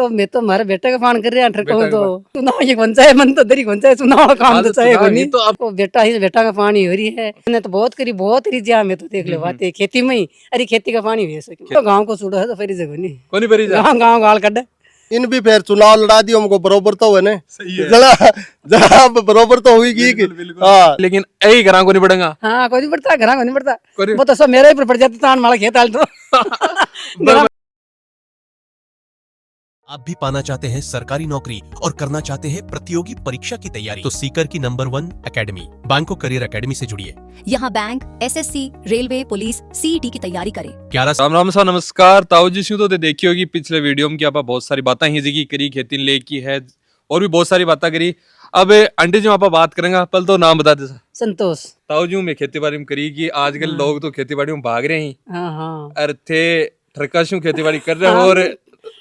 तो मैं तो हमारे बेटे का फान कर रहा हूं तो चुनाव ये कौन सा है मन तो दरी कौन सा है चुनाव काम तो चाहे कोनी तो अब बेटा ही बेटा का पानी हो रही है मैंने तो बहुत करी बहुत रिजा में तो देख ले बात है खेती में ही अरे खेती का पानी हुई सके तो गांव को छूटो है तो फिर जगह नहीं कोनी परी जा गांव गांव गाल कड्डे इन भी फिर चुनाव लड़ा दियो हमको बरोबर तो है ने जरा जरा बरोबर तो हुई की हाँ लेकिन यही घरा को नहीं पड़ेगा हाँ कोई नहीं पड़ता घर को नहीं पड़ता वो तो सब मेरे ऊपर पड़ जाते तान माला खेत हाल तो आप भी पाना चाहते हैं सरकारी नौकरी और करना चाहते हैं प्रतियोगी परीक्षा की तैयारी तो सीकर की नंबर 1 एकेडमी बैंको करियर एकेडमी से जुड़िए। यहाँ bank, SSC, railway, police, CET की तैयारी करें। 11 राम राम सा नमस्कार ताऊ जी शू तो देखी होगी पिछले वीडियो में कि आप बहुत सारी बातें ही जी करी खेती ले की है और भी बहुत सारी बातें करी। अब आंटी जी आप बात करेंगे पहले तो नाम बता दे संतोष ताऊ जी में खेती बाड़ी में करी कि आजकल लोग तो खेती बाड़ी में भाग रहे हैं और थे ठरका शू खेती बाड़ी कर रहे हो और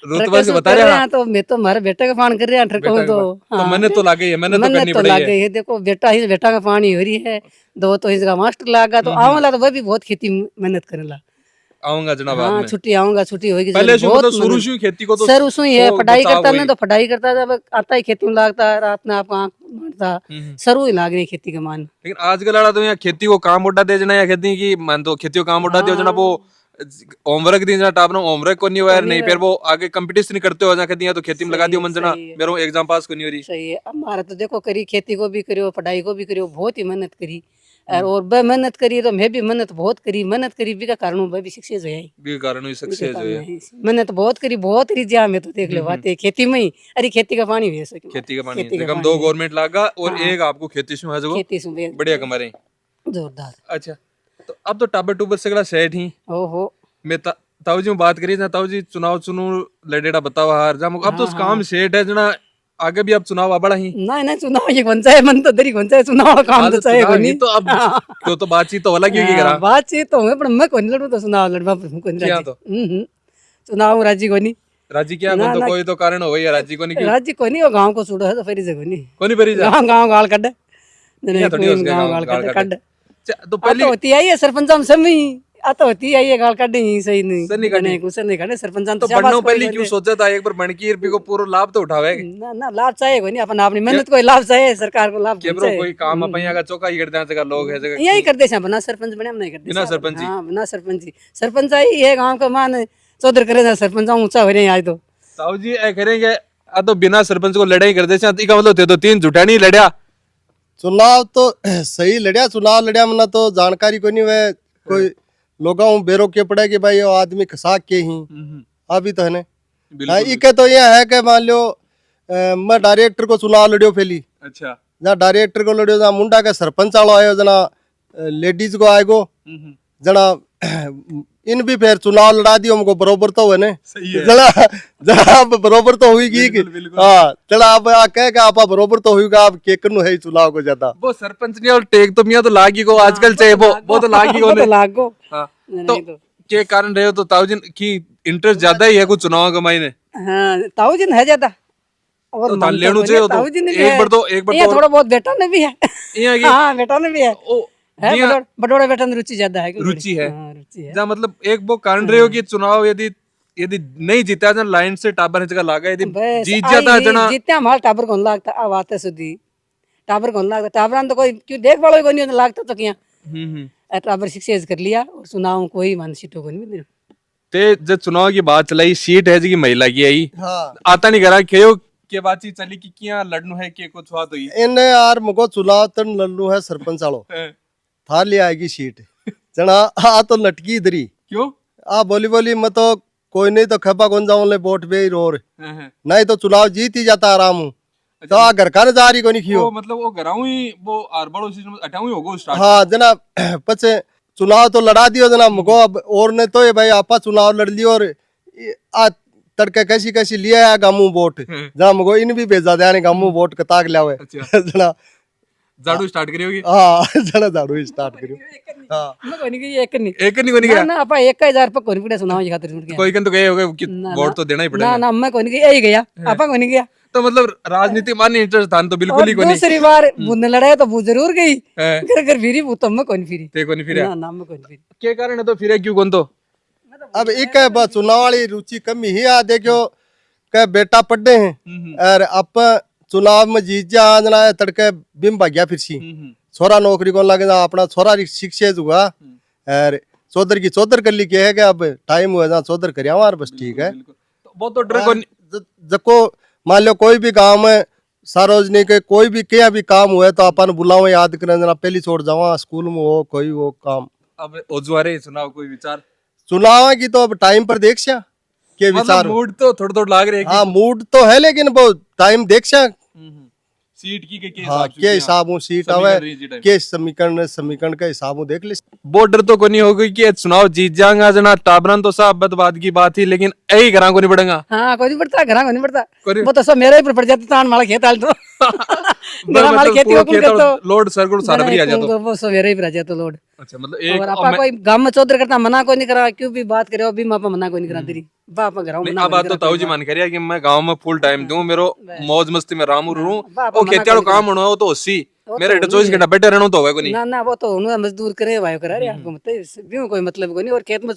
रुतबा से बता रहे हैं तो मैं तो हमारे बेटे का फान कर रहा हूं तो मैंने तो लागे है मैंने तो करनी पड़ी है देखो बेटा ही बेटा का पानी हो रही है दो तो इसका मास्टर लागा तो आऊंगा तो वह भी बहुत खेती मेहनत करेला आऊंगा जनाब हाँ छुट्टी आऊंगा छुट्टी होगी पहले मतलब शुरू से खेती को तो सर उसमें ही है पढ़ाई करता नहीं तो पढ़ाई करता जब आता ही खेती में लागता रात में आप आँख मारता सरू ही लाग रही खेती का मान। लेकिन आजकल आड़ा तो यहाँ खेती को काम उठा दे जना या खेती की मान तो खेती को काम उठा दे जना वो होमवर्क दी जना टाप होमवर्क को नहीं हुआ नहीं फिर वो आगे कंपटीशन करते हो जाके दिया तो खेती में लगा दियो मन जना मेरे एग्जाम पास को नहीं हो रही। सही है हमारा तो देखो करी खेती को भी करियो पढ़ाई को भी करियो बहुत ही मेहनत करी और वह मेहनत करी तो मैं भी मेहनत बहुत करी मेहनत करी भी का कारण वह भी सक्सेस है भी कारण हुई सक्सेस है मेहनत बहुत करी बहुत रिजा में तो देख ले बात है खेती में ही अरे खेती का पानी हुई सके खेती का पानी कम 2 गवर्नमेंट लागा और एक आपको खेती से है जो खेती से बढ़िया कमा रहे जोरदार। अच्छा तो अब तो टाबर टूबर सगड़ा सेट ही ओहो मैं ताऊ जी बात करी ना ताऊ जी चुनाव चुनू लड़ेड़ा बताओ हार जा अब तो काम सेट है जना आगे भी अब चुनाव बड़ा ही नहीं चुनाव ये कौन सा है मन तो दरी कौन सा है चुनाव काम तो चाहे कोनी तो अब क्यों तो बातचीत तो अलग ही करा बातचीत तो है पर मैं कोनी लड़ू तो चुनाव लड़वा कोनी राजी तो चुनाव राजी कोनी राजी क्या तो कोई तो कारण हो या राजी कोनी राजी कोनी वो गांव को छूटो है तो फेरी जगह नहीं कोनी फेरी जा गांव गाल कड्डे गांव गाल कड्डे तो पहले होती आई है सरपंच हम सब ही आता होती है ये गाल काटे ही सही नहीं सर नहीं काटे सरपंच तो बननो पहले क्यों सोचा था एक बार बनकी रुपये को पूरा लाभ तो उठावे ना लाभ चाहिए कोई नहीं अपन अपनी मेहनत को लाभ चाहिए सरकार को लाभ चाहिए कोई काम अपन यहाँ का चौका ही करते हैं जगह लोग है जगह यही करते हैं बना सरपंच बने हम नहीं करते बिना सरपंच हां बिना सरपंच सरपंच आई है गांव का मान चौधर करे सरपंच ऊंचा हो रहे हैं आज तो ताऊ जी ए करेंगे आ तो बिना सरपंच को लड़ाई कर देते हैं मतलब थे तो 3 जुटानी लड़या चुनाव तो सही लड़या चुनाव लड़या मना तो जानकारी को नहीं हुए कोई लोगों बेरो के पड़े कि भाई वो आदमी खसाक के ही अभी तो है ना इके तो यह है कि मान लो मैं डायरेक्टर को चुनाव लड़ियो फैली अच्छा जहाँ डायरेक्टर को लड़ियो जहाँ मुंडा के सरपंच वालों आयो जना लेडीज को आएगो जना इन भी फिर चुनाव लड़ा दियो हमको बरोबर तो है ना जरा जरा बरोबर तो हुई की हाँ चला आप कह के आप बरोबर तो हुईगा आप के कनु है चुनाव को ज्यादा वो सरपंच नहीं और टेक तो मियां तो लागी को आजकल चाहिए वो तो लागी को लागो हाँ तो के कारण रहे हो तो ताऊजिन की इंटरेस्ट ज्यादा ही है कुछ चुनाव कमाई ने हाँ ताऊजिन है ज्यादा और तो लेनु चाहिए तो एक बार तो थोड़ा बहुत बेटा ने भी है हाँ बेटा ने भी है बड़ोड़ा बेटा में रुचि ज्यादा है रुचि है जहाँ मतलब एक वो कारण रहे हो कि चुनाव यदि नहीं जीता जना लाइन से टाबर जगह लागा यदि जीत जाता जना जीतते हमारा टाबर कौन लागता अब आते सुधी टाबर कौन लागता टाबर तो कोई क्यों देख वालों को नहीं लागता तो क्या टाबर सक्सेस कर लिया और चुनाव कोई मान सीटों को नहीं ते जब चुनाव की बात चलाई सीट है जी महिला की आई आता नहीं करा क्यों के बातचीत चली कि क्या लड़नु है के कुछ हुआ तो ये इन्हें यार मुझको चुनाव तन लड़नु है सरपंच वालों थार ले आएगी सीट जना आ तो लटकी इधरी क्यों आ बोली मैं तो कोई नहीं तो खपा कौन जाऊं ले वोट पे रोर नहीं तो चुनाव जीत ही जाता आराम हूँ तो आ घर का जा रही को नहीं खियो मतलब वो घराऊ ही वो आरबड़ो सिस्टम अटाऊ ही होगा स्टार्ट हाँ जना पचे चुनाव तो लड़ा दियो जना मुझको अब और ने तो ये भाई आपा चुनाव लड़ लियो और आ तड़के कैसी कैसी लिया है गामू वोट जना मुझको इन भी भेजा दिया ने गामू वोट कताक लिया हुए जना झाड़ू स्टार्ट करी होगी हां जरा झाड़ू स्टार्ट करियो हां मैं कोनी की एक नहीं गया ना आपा 1000 पर कोनी पड़े सुनाओ जी खातिर के कोई कन तो गए होगे कि वोट तो देना ही पड़ेगा ना मैं कोनी की यही गया आपा कोनी गया तो मतलब राजनीति माने इंटरेस्ट था तो बिल्कुल ही कोनी दूसरी बार बुन लड़ाया तो वो जरूर गई घर फिरी वो तो मैं कोनी फिरी ते कोनी फिरे ना ना मैं कोनी फिरी के कारण है तो फिरे क्यों कौन तो अब एक चुनाव वाली रुचि कमी ही आ देखो के बेटा पढ़े हैं और अब चुनाव में जीत जा जना है तड़के बिम भाग्या फिर सी छोरा नौकरी को लगे ना अपना छोरा शिक्षित हुआ और चौधर की चौधर कर ली के है कि अब टाइम हुआ ना चौधर कर हमारे बस ठीक है। वो तो डर को जको मान लो कोई भी गांव में सार्वजनिक कोई भी क्या भी काम हुआ तो अपन बुलाओ याद करें जना पहली छोड़ जावा स्कूल में हो कोई वो काम। अब ओजुआरे चुनाव कोई विचार चुनाव की तो अब टाइम पर देख क्या के विचार मूड तो थोड़ा थोड़ा लाग रहे हाँ मूड तो है लेकिन वो टाइम देख क्या सीट की के हाँ के हिसाब सीट आवे के समीकरण के हिसाब देख ले। बॉर्डर तो कोनी हो गई कि चुनाव जीत जाएगा जना टाबरन तो सब बदबाद की बात ही लेकिन यही घरा को नहीं पड़ेगा। हाँ कोई नहीं पड़ता घर को नहीं पड़ता कोई- वो तो सब मेरे ऊपर पड़ जाता तान माला खेत हाल तो मेरा माल खेती को पूरा तो लोड सरगुड़ सारा भी आ जाता। वो सब मेरे ही पर आ जाता लोड। अच्छा मतलब एक और आपा कोई गांव में चौधर करता मना कोई नहीं करा क्यों भी बात करे अभी मापा मना कोई नहीं करा तेरी बाप घर नहीं अब बात तो ताऊ जी मान करिया कि मैं गांव में फुल टाइम दूं मेरो मौज मस्ती में रामू रहूं वो खेती वाला काम होना हो तो 80 मेरे 24 घंटा बैठे रहना तो होगा कोई नहीं। ना ना वो तो उन्होंने मजदूर करे भाई करा रे आपको मतलब भी कोई मतलब कोई नहीं और खेत में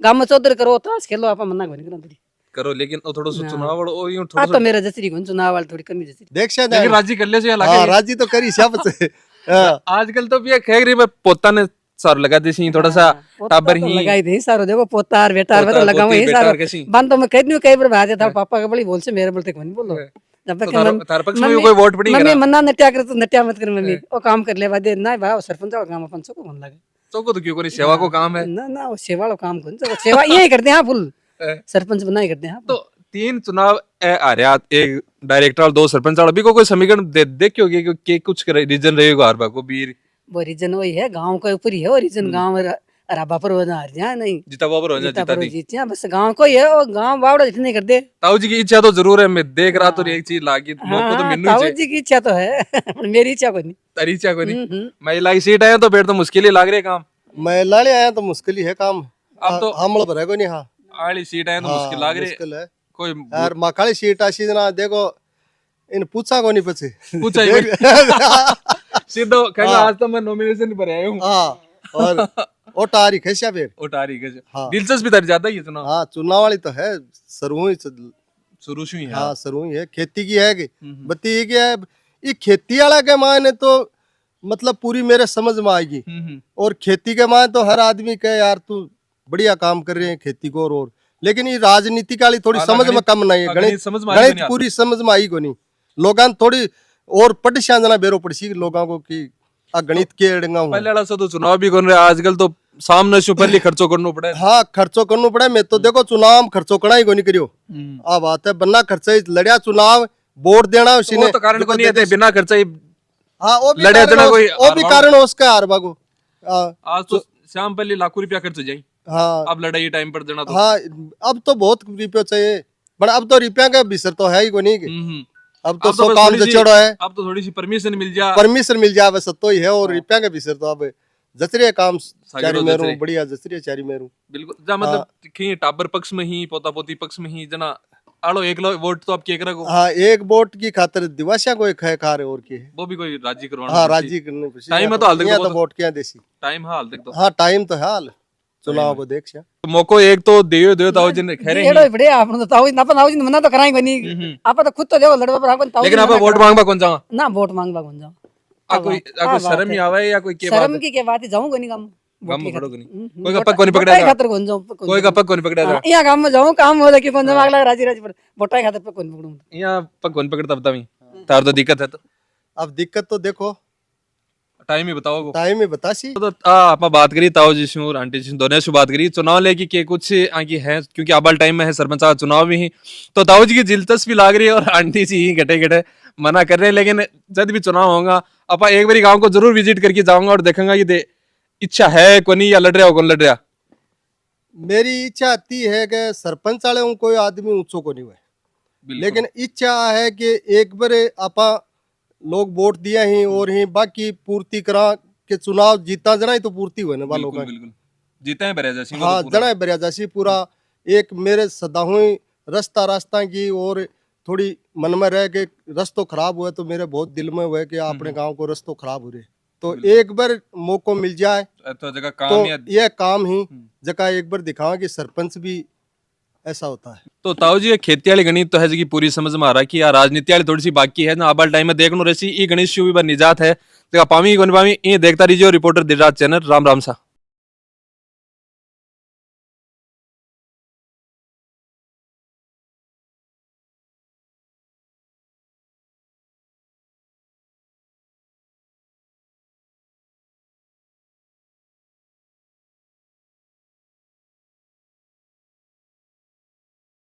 गांव में चौधर करो ताश खेलो आपा मना कोई नहीं करा तेरी करो लेकिन वो थोड़ा सा चुनाव और यूं आ थोड़ा तो मेरा जसरी को चुनाव वाली थोड़ी कमी जसरी देख शायद लेकिन राजी कर ले से हाँ लगे राजी तो करी सब से आजकल तो भी कह रही मैं पोता ने सार लगा दी सी थोड़ा सा टाबर ही लगाई दे सारो देखो पोतार बेटार में तो पोतार, लगाऊं पोती, ही बेटार सारो कैसी? बन तो मैं कह दूं कई बार भाजे था पापा के बड़ी बोल से मेरे बोलते कोई नहीं बोलो जब तक तार पक्ष में भी कोई वोट पड़ी मम्मी मन्ना नट्या कर तो नट्या मत कर मम्मी वो काम कर ले बादे ना भाई सरपंच का काम अपन को मन लगे तो को तो क्यों कोई सेवा को काम है ना ना वो सेवा वाला काम कौन सा सेवा यही करते हैं फुल सरपंच बना ही करते हैं तो 3 चुनाव आ रहा एक डायरेक्टर और 2 सरपंच वाला भी को कोई समीकरण देख क्यों कि कुछ रीजन रहेगा हर बार को भी वो रीजन वही है गांव के ऊपर ही है वो रीजन गांव राबा पर वजह हार जा नहीं जीता बाबर हो जीता जीता पर दी जीतिया बस गांव को ही है और गांव बावड़ा जितने कर दे ताऊ जी की इच्छा तो जरूर है मैं देख रहा तो एक चीज लागी मौको तो मिलनी ताऊ चाहिए जी की इच्छा तो है पर मेरी इच्छा कोई नहीं तारी इच्छा कोई नहीं महिला की सीट है तो फिर तो मुश्किल ही लाग रही है काम मैं लाने आया तो मुश्किल ही है काम अब तो हमल भरे को नहीं हाँ आली सीट है तो मुश्किल लाग रही है मुश्किल है कोई यार मकाली सीट आशी जना देखो इन पूछा को नहीं पछे पूछा ही सीधो कहना आज तो मैं नॉमिनेशन पर आया हूँ हाँ और ओ तारीख है क्या फिर ओ तारीख है हाँ। दिलचस्पी तारी ज्यादा ही है चुनाव हाँ चुनाव वाली तो है शुरू ही शुरू से ही है हाँ शुरू ही है खेती की है कि बत्ती ये क्या है ये खेती वाला के मायने तो मतलब पूरी मेरे समझ में आएगी और खेती के मायने तो हर आदमी कहे यार तू बढ़िया काम कर रहे हैं खेती को और लेकिन ये राजनीति वाली थोड़ी समझ में कम नहीं है गणित समझ में आई गणित पूरी समझ में आई को नहीं लोगों थोड़ी और पटिशा जना बेरो पड़सी लोगों को कि आ गणित के अड़ंगा हूँ पहले वाला सा तो चुनाव भी कर रहे आजकल तो सामने से पहले खर्चो करना पड़े हाँ खर्चो करना पड़े मैं तो देखो चुनाव में खर्चो करना ही को नहीं करियो आ बात है बन्ना खर्चा लड़िया चुनाव वोट देना उसी वो ने तो कारण को नहीं है बिना खर्चा ही हाँ वो भी लड़िया कारण जना कोई वो भी कारण हो उसका हार बागो आज तो शाम पहले लाखों रुपया खर्च हो जाए हाँ अब लड़ाई टाइम पर देना तो हाँ अब तो बहुत रुपया चाहिए पर अब तो रुपया का विसर तो है ही को नहीं कि अब तो सौ बस काम थोड़ी सी- जचड़ो है अब तो थोड़ी सी परमिशन मिल जा परमिशन मिल जाए बस तो ही है और रुपया का विसर तो अब जचरे काम चारी मेरू जचरे। बढ़िया जचरे चारी मेरू बिल्कुल जा मतलब कहीं टाबर पक्ष में ही पोता पोती पक्ष में ही जना आलो एक लो वोट तो आप के करा को हाँ एक वोट की खातिर दिवासिया को एक है कार और की है वो भी कोई राजी करवाना हाँ राजी करने पड़ती टाइम है तो हाल तक यहाँ तो तो बहुत- वोट क्या देसी टाइम हाल तक तो हाँ टाइम तो है हाल चुनाव को देख से मौको एक तो दियो दियो ताऊ जी ने कह रहे एड़ो बड़े आपने तो ताऊ ना ताऊ जी मना तो कराई कोई नहीं आप तो खुद तो देखो लड़वा पर आपन ताऊ लेकिन आप वोट मांगबा कौन जाओ ना वोट मांगवा कौन जाओ आ कोई शर्म नहीं आवे या कोई के बात शर्म की के बात जाऊं कोई नहीं काम गम में खड़ो नहीं कोई का पग कोनी पकड़ा जा खातर कौन जाऊं कोई का पग कोनी पकड़ा जा यहाँ काम में जाऊं काम हो जाके कौन जमा राजी राजी पर बोटा खातर पे कौन पकड़ूं यहाँ पग कोनी पकड़ता बता मी तार तो दिक्कत है तो अब दिक्कत तो देखो टाइम ही बताओ को टाइम ही बतासी तो आप बात करी ताऊ जी से और आंटी जी से दोनों से बात करी चुनाव लेके के कुछ आगे है क्योंकि आबाल टाइम में है सरपंच का चुनाव भी ही तो ताऊ जी की दिलचस्पी लाग रही है और आंटी जी ही घटे घटे मना कर रहे हैं लेकिन जब भी चुनाव होगा अपा एक बारी गांव को जरूर विजिट करके जाऊंगा और देखूंगा कि इच्छा है को नहीं या लड़ रहा हो कौन लड़ रहा मेरी इच्छा आती है कि सरपंच वाले हूँ कोई आदमी ऊंचो को नहीं हुए लेकिन इच्छा है कि एक बार आपा लोग वोट दिया ही और ही बाकी पूर्ति करा के चुनाव जीता जना ही तो पूर्ति हुए ना वालों का बिल्कुल जीते हैं बरेजा सिंह हाँ जना बरिया जैसी पूरा एक मेरे सदा हुई रास्ता की और थोड़ी मन में रह के रस्तो खराब हुआ तो मेरे बहुत दिल में हुआ कि अपने गांव को रस्तो खराब हो रहे तो एक बार मौको मिल जाए तो जगह तो काम या यह काम ही जगह एक बार दिखावा कि सरपंच भी ऐसा होता है। तो ताऊ जी ये खेती वाली गणित तो है जी पूरी समझ में आ रहा है कि यार राजनीति वाली थोड़ी सी बाकी है ना, आबाल टाइम में देखनो रही ई गणेश शिव निजात है देखा पावी कोनी पावी ये देखता रहिए रिपोर्टर दिलराज चैनल। राम राम सा।